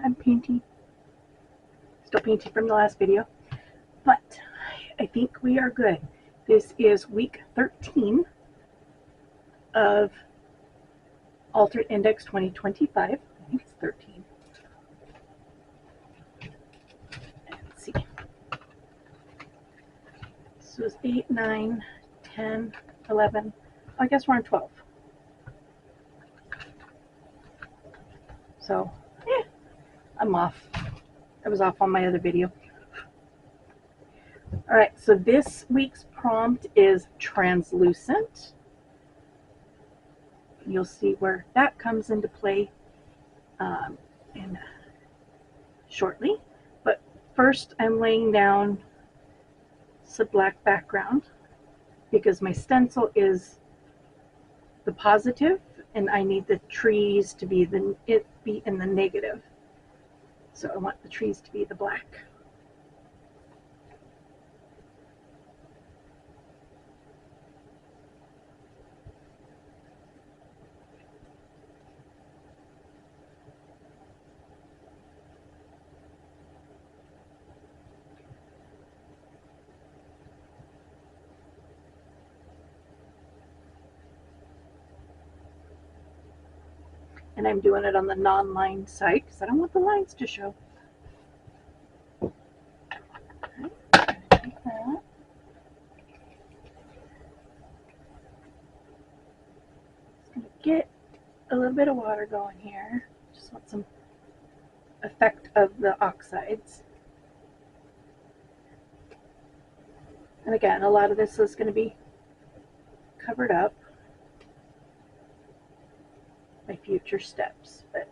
I'm painting, still painting from the last video, but I think we are good. This is week 13 of Altered Index 2025. I think it's 13. Let's see. This was 8, 9, 10, 11. I guess we're on 12. So, I'm off. I was off on my other video. All right, so this week's prompt is translucent. You'll see where that comes into play shortly. But first, I'm laying down some black background because my stencil is the positive, and I need the trees to be in the negative. So I want the trees to be the black. And I'm doing it on the non-lined side because I don't want the lines to show. Take that. Just going to get a little bit of water going here. Just want some effect of the oxides. And again, a lot of this is going to be covered up by future steps, but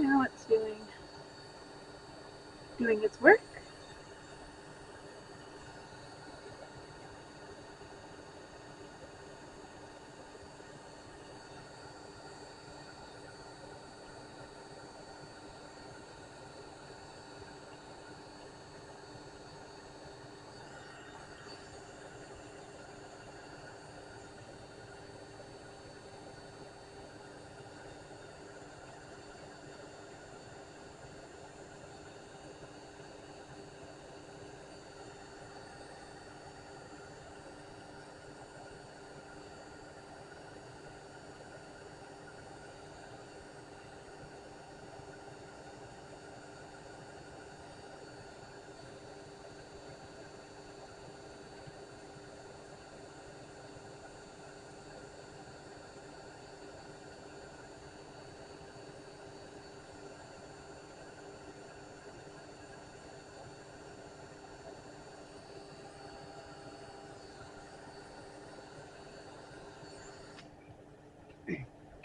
now it's doing its work.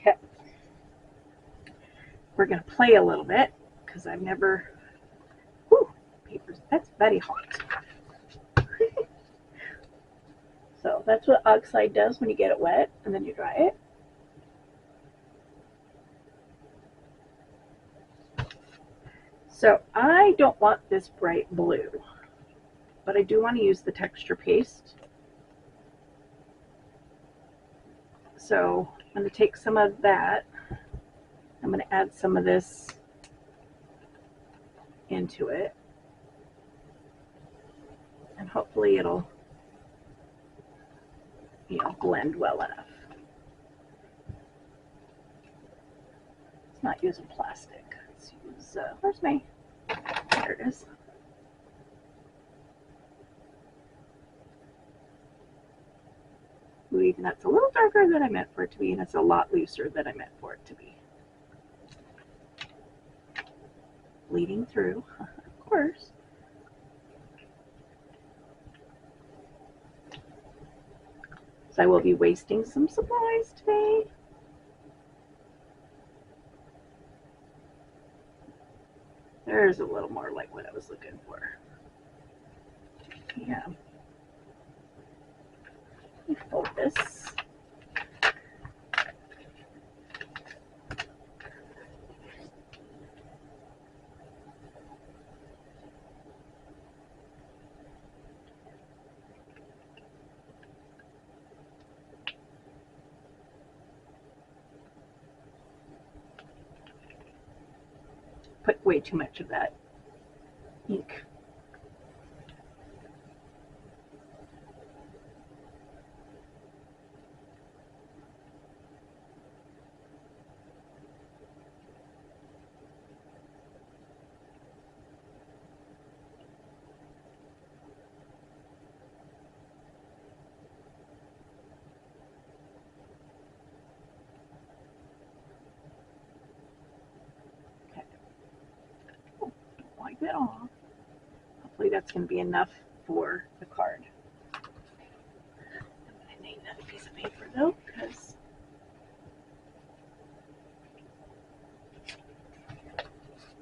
Okay. We're going to play a little bit because I've never, papers, that's very hot. So that's what oxide does when you get it wet and then you dry it. So I don't want this bright blue, but I do want to use the texture paste. So I'm going to take some of that. I'm going to add some of this into it. And hopefully it'll, blend well enough. Let's not using plastic. Let's use, where's my, there it is. Ooh, even that's a little darker than I meant for it to be, and it's a lot looser than I meant for it to be. Bleeding through, of course. So I will be wasting some supplies today. There's a little more like what I was looking for. Yeah. Let me fold this. Put way too much of that ink. Okay. Oh, don't wipe it off. Hopefully that's going to be enough for the card. I'm going to need another piece of paper though, because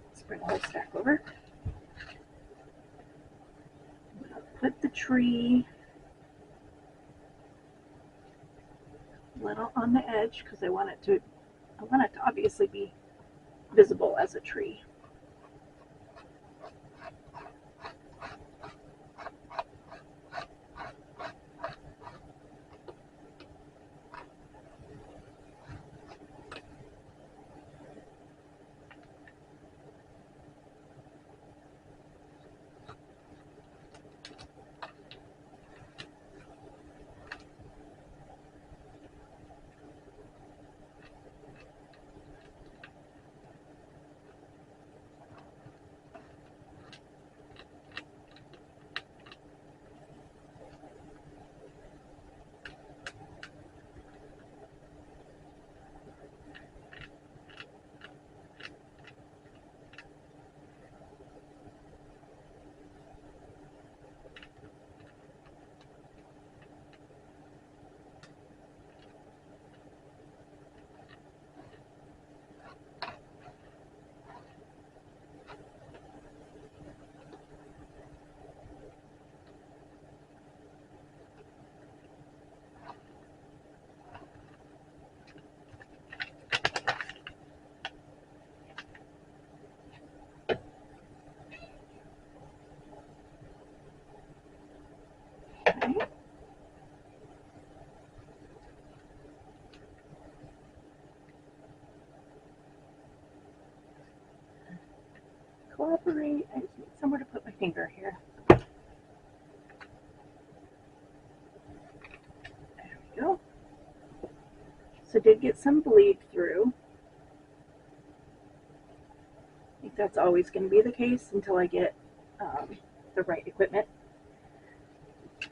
let's bring a whole stack over. I'm going to put the tree a little on the edge because I want it to obviously be visible as a tree. Okay. Collaborate. I just need somewhere to put my finger here. There we go. So did get some bleed through. I think that's always going to be the case until I get the right equipment.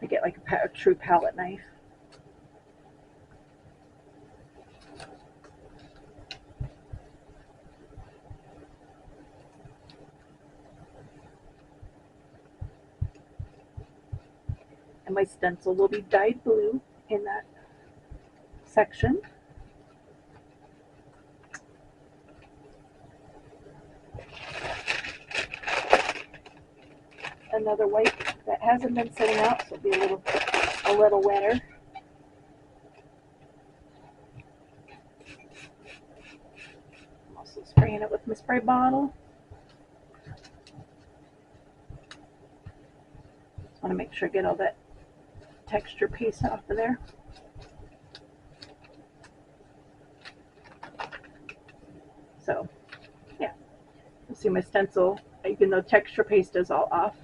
I get like a true palette knife. And my stencil will be dyed blue in that section. Another white that hasn't been sitting out, so it'll be a little wetter. I'm also spraying it with my spray bottle. Just want to make sure I get all that texture paste off of there. So, yeah, you'll see my stencil, even though texture paste is all off,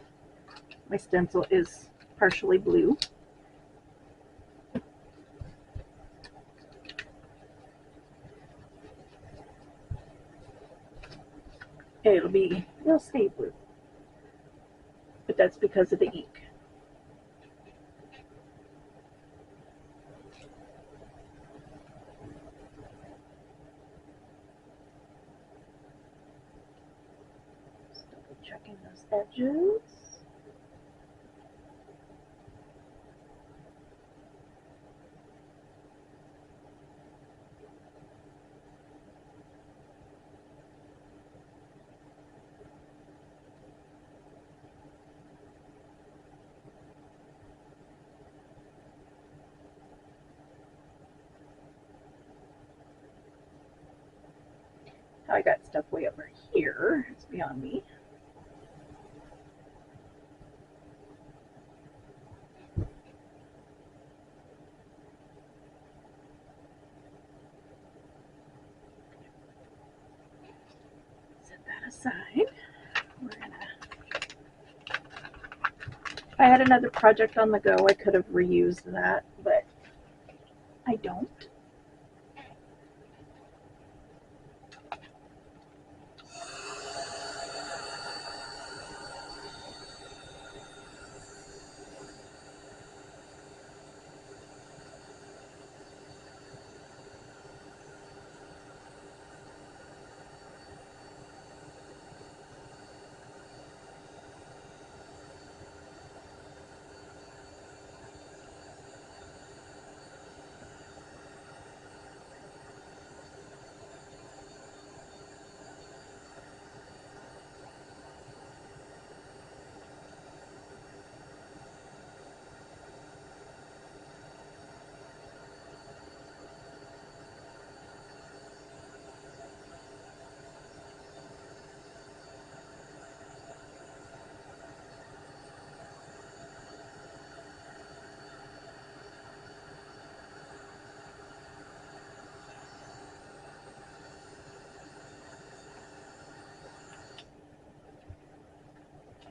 my stencil is partially blue. It'll stay blue, but that's because of the ink. Still checking those edges. I got stuff way over here. It's beyond me. Set that aside. We're gonna. If I had another project on the go, I could have reused that, but I don't.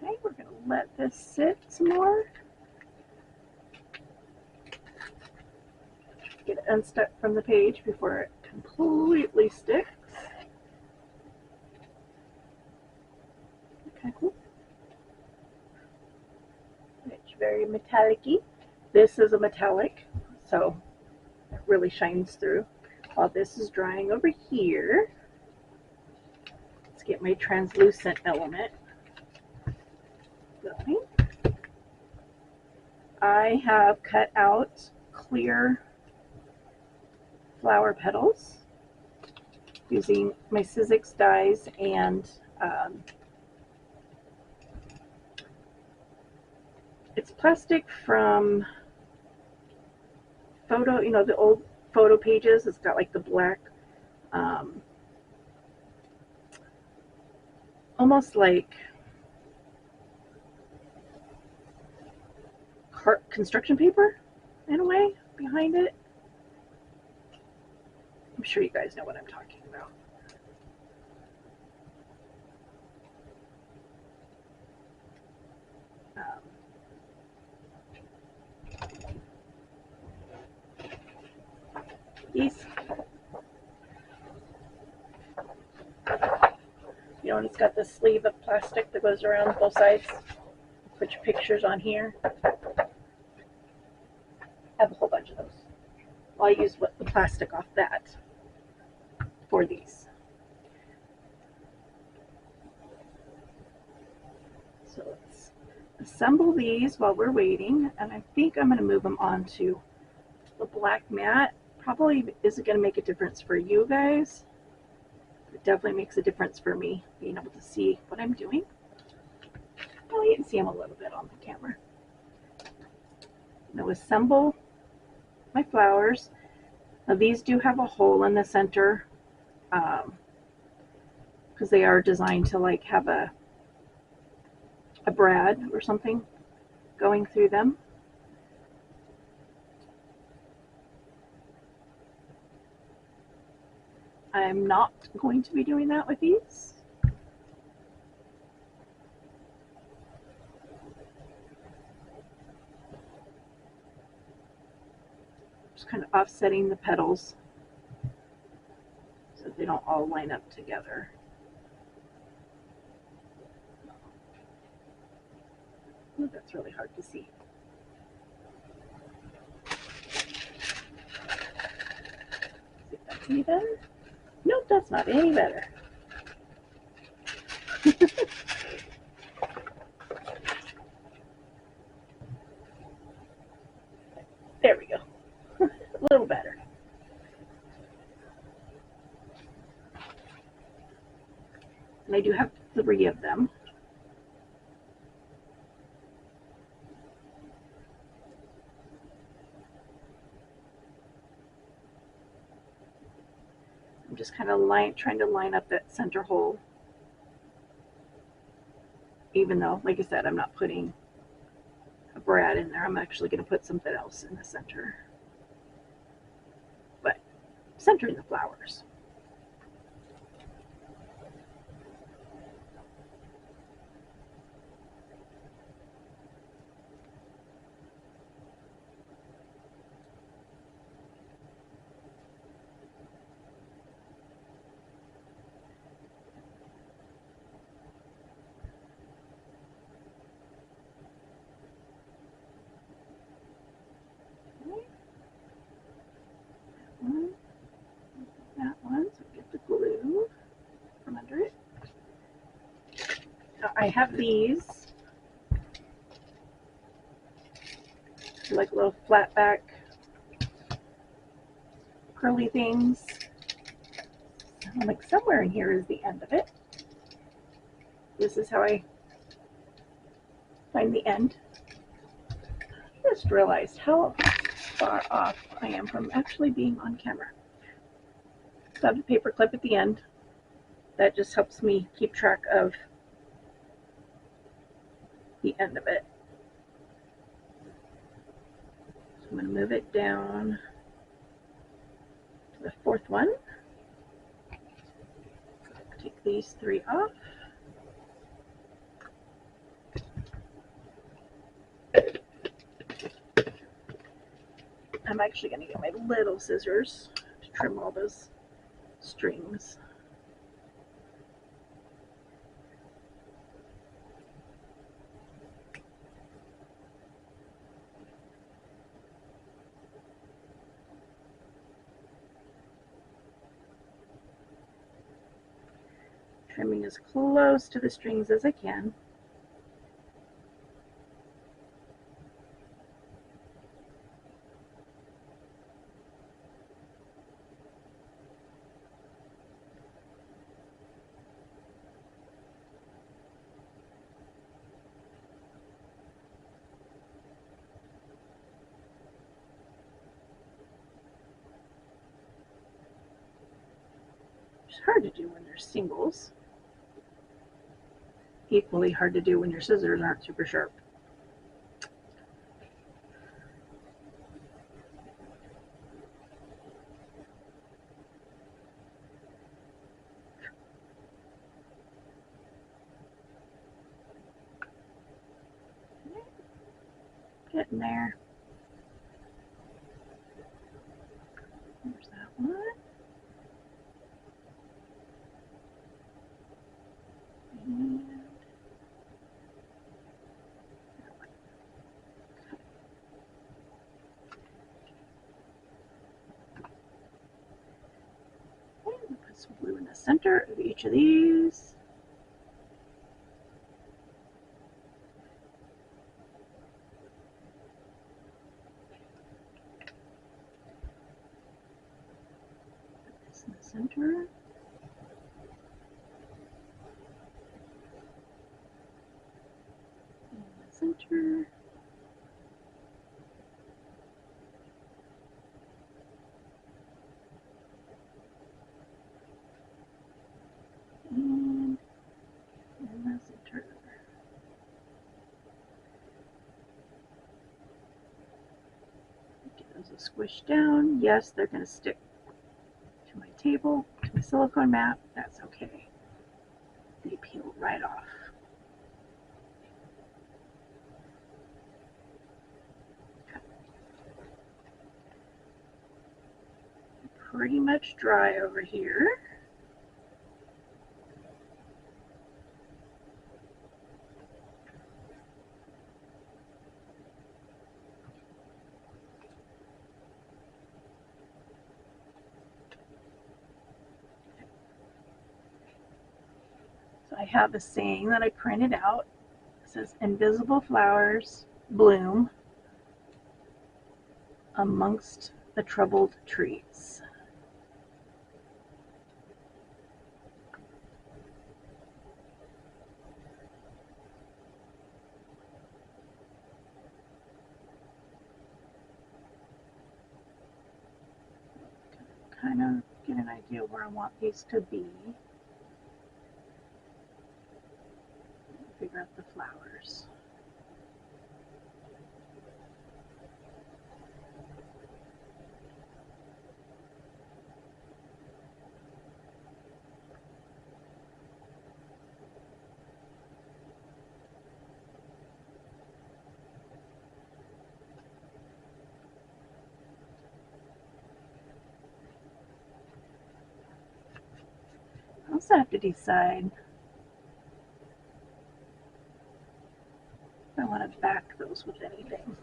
Okay, we're going to let this sit some more. Get it unstuck from the page before it completely sticks. Okay, cool. It's very metallic-y. This is a metallic, so it really shines through. While this is drying over here, let's get my translucent element going. I have cut out clear flower petals using my Sizzix dies and it's plastic from photo, you know, the old photo pages. It's got like the black, almost like construction paper in a way behind it. I'm sure you guys know what I'm talking about. These, you know, and it's got the sleeve of plastic that goes around both sides. Put your pictures on here. I have a whole bunch of those. Well, I use the plastic off that for these. So let's assemble these while we're waiting, and I think I'm going to move them onto the black mat. Probably isn't going to make a difference for you guys. It definitely makes a difference for me being able to see what I'm doing. Well, you can see them a little bit on the camera. Now assemble my flowers. Now these do have a hole in the center because they are designed to like have a brad or something going through them. I'm not going to be doing that with these. Just kind of offsetting the petals so they don't all line up together. Ooh, that's really hard to see. See if that's any better? Nope, that's not any better. There we go. A little better. And I do have 3 of them. I'm just kind kind of trying to line up that center hole. Even though, like I said, I'm not putting a brad in there. I'm actually going to put something else in the center. But centering the flowers. That one, so get the glue from under it. Now I have these, like little flat back curly things. I'm like, somewhere in here is the end of it. This is how I find the end. I just realized how far off I am from actually being on camera. So I have a paper clip at the end. That just helps me keep track of the end of it. So I'm going to move it down to the fourth one. Take these three off. I'm actually going to get my little scissors to trim all those strings. Trimming as close to the strings as I can. It's hard to do when there's singles. Equally hard to do when your scissors aren't super sharp. Getting there. There's that one. And put some glue in the center of each of these. Put this in the center. In the center. And in the center. Get those squished down. Yes, they're going to stick to my table, to my silicone mat. That's okay. They peel right off. Pretty much dry over here. So I have a saying that I printed out. It says, invisible flowers bloom amongst the troubled trees. Kind of get an idea where I want these to be. Figure out the flowers. I also have to decide if I want to back those with anything.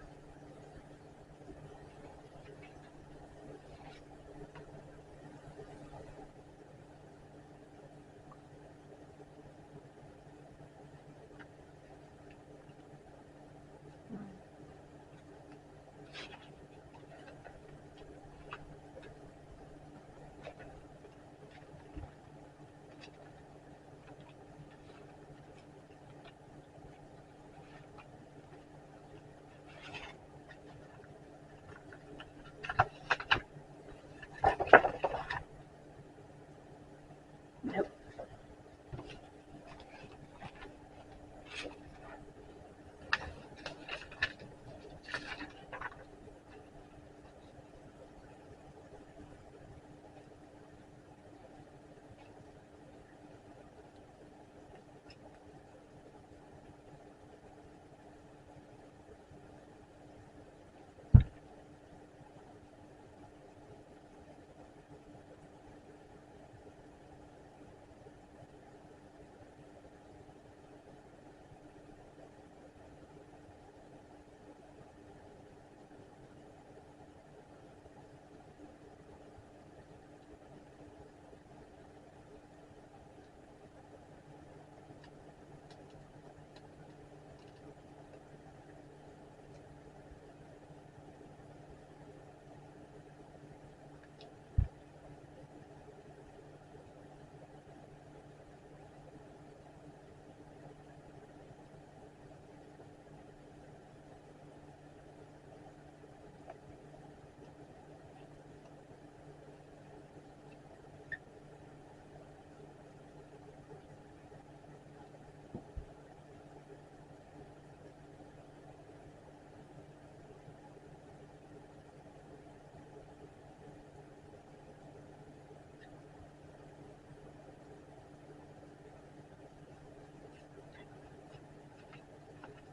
Nope.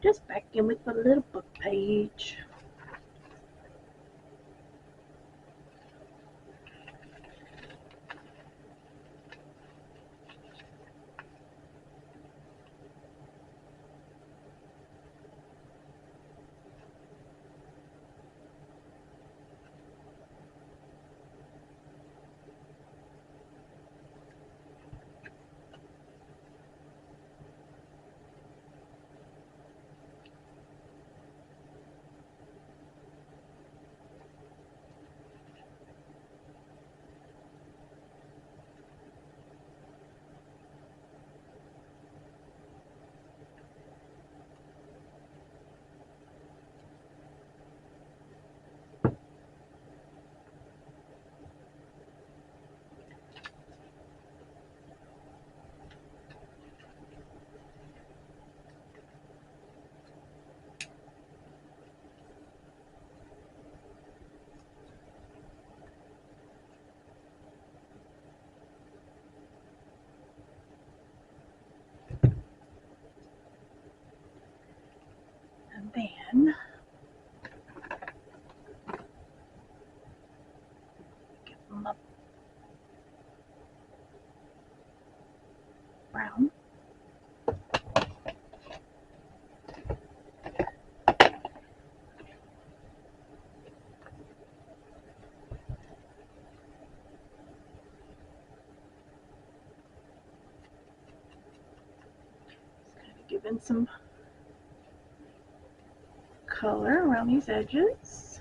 Just back in with the little book page. And then get them up brown. Just kind of giving some color around these edges.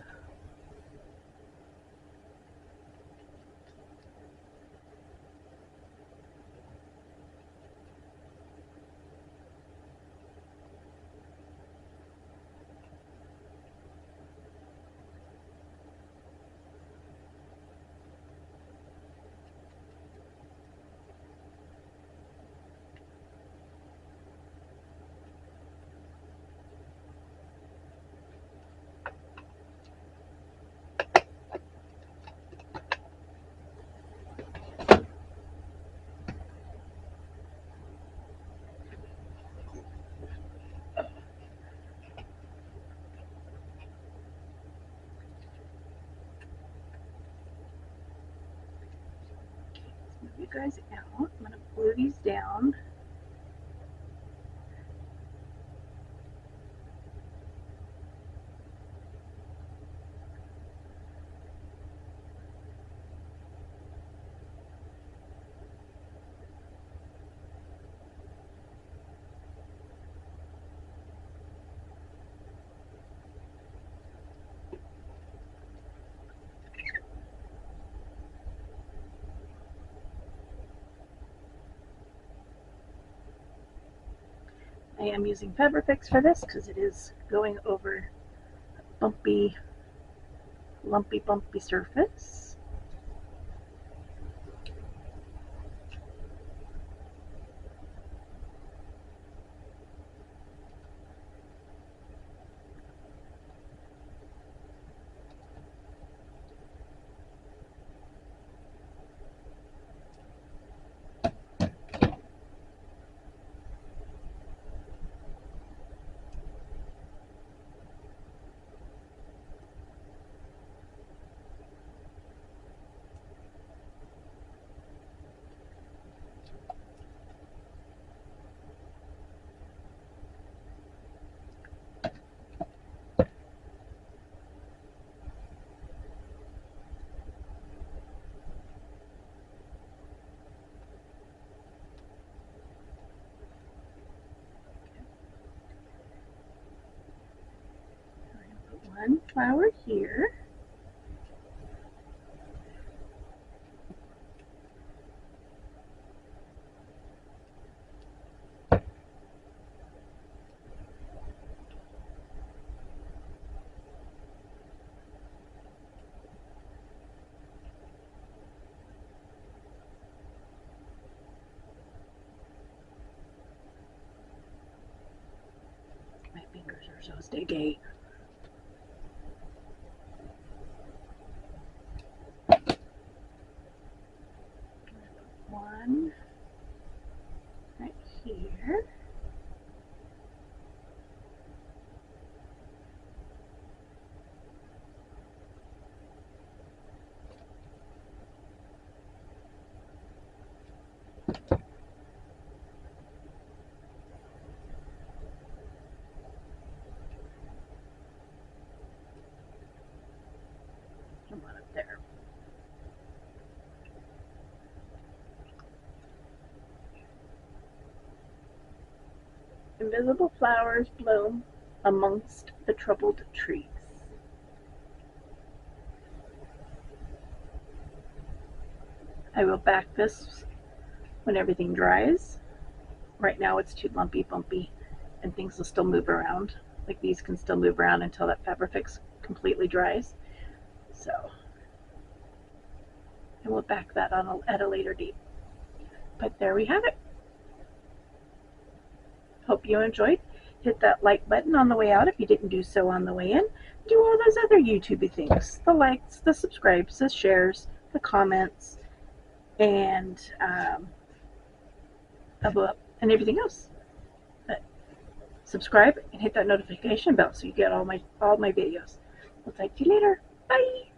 guys out. I'm going to glue these down. I am using Fabrifix for this because it is going over a bumpy, lumpy, bumpy surface. One flower here. My fingers are so sticky. One right here. And one up there. Invisible flowers bloom amongst the troubled trees. I will back this when everything dries. Right now it's too lumpy, bumpy, and things will still move around. Like these can still move around until that Fabrifix completely dries. So, and we'll back that on at a later date. But there we have it. Hope you enjoyed. Hit that like button on the way out if you didn't do so on the way in. Do all those other YouTubey things. The likes, the subscribes, the shares, the comments, and everything else. But subscribe and hit that notification bell so you get all my videos. We'll talk to you later. Bye!